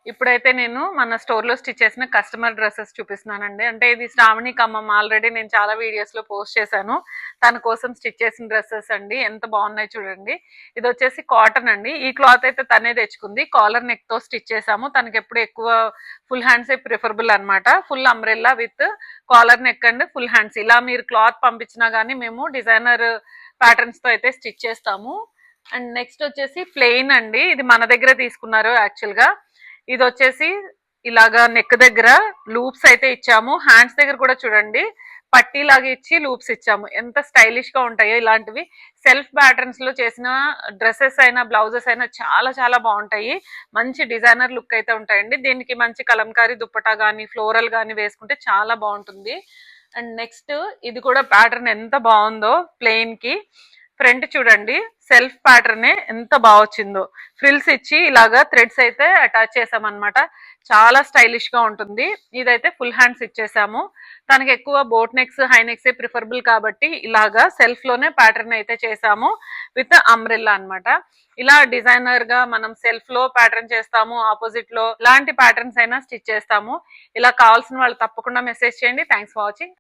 ఇప్పుడైతే నేను మన స్టోర్‌లో స్టిచ్ చేసిన కస్టమర్ డ్రెసెస్ చూపిస్తున్నానండి. అంటే ఇది శ్రావణి ఖమ్మం ఆల్రెడీ నేను చాలా వీడియోస్‌లో పోస్ట్ చేశాను. తన కోసం స్టిచ్ చేసిన డ్రెసెస్ అండి. ఎంత బాగున్నాయి చూడండి. ఇదొచ్చేసి కాటన్ అండి. ఈ క్లాత్ అయితే తనే తెచ్చుకుంది. కాలర్ నెక్‌తో స్టిచ్ చేశాము. తనకెప్పుడు ఎక్కువ ఫుల్ హ్యాండ్సే ప్రిఫరబుల్ అనమాట. Full umbrella with collar neck and full hands. ఇలా మీరు క్లాత్ పంపించినా గానీ మేము డిజైనర్ ప్యాటర్న్స్‌తో అయితే స్టిచ్ చేస్తాము. అండ్ నెక్స్ట్ వచ్చేసి ప్లెయిన్ అండి. ఇది మన దగ్గర తీసుకున్నారు యాక్చువల్‌గా. ఇది వచ్చేసి ఇలాగా నెక్ దగ్గర లూప్స్ అయితే ఇచ్చాము. హ్యాండ్స్ దగ్గర కూడా చూడండి పట్టీ లాగా ఇచ్చి లూప్స్ ఇచ్చాము. ఎంత స్టైలిష్ గా ఉంటాయో ఇలాంటివి. సెల్ఫ్ ప్యాటర్న్స్ లో చేసిన డ్రెస్సెస్ అయినా బ్లౌజెస్ అయినా చాలా చాలా బాగుంటాయి. మంచి డిజైనర్ లుక్ అయితే ఉంటాయండి. దీనికి మంచి కలంకారీ దుప్పటా గానీ ఫ్లోరల్ గానీ వేసుకుంటే చాలా బాగుంటుంది. అండ్ నెక్స్ట్ ఇది కూడా ప్యాటర్న్ ఎంత బాగుందో ప్లెయిన్ కి. ఫ్రంట్ చూడండి సెల్ఫ్ ప్యాటర్నే ఎంత బాగా వచ్చిందో. ఫ్రిల్స్ ఇచ్చి ఇలాగా థ్రెడ్స్ అయితే అటాచ్ చేసామన్నమాట. చాలా స్టైలిష్ గా ఉంటుంది. ఇదైతే ఫుల్ హ్యాండ్స్ ఇచ్చేసాము. తనకి ఎక్కువ boat necks high next preferable కాబట్టి ఇలాగా సెల్ఫ్ లోనే ప్యాటర్న్ అయితే చేసాము విత్ అంబ్రెల్లా అన్నమాట. ఇలా డిజైనర్ గా మనం సెల్ఫ్ లో ప్యాటర్న్ చేస్తాము, ఆపోజిట్ లో ఇలాంటి ప్యాటర్న్స్ అయినా స్టిచ్ చేస్తాము. ఇలా కావాల్సిన వాళ్ళు తప్పకుండా మెసేజ్ చేయండి. Thanks for watching.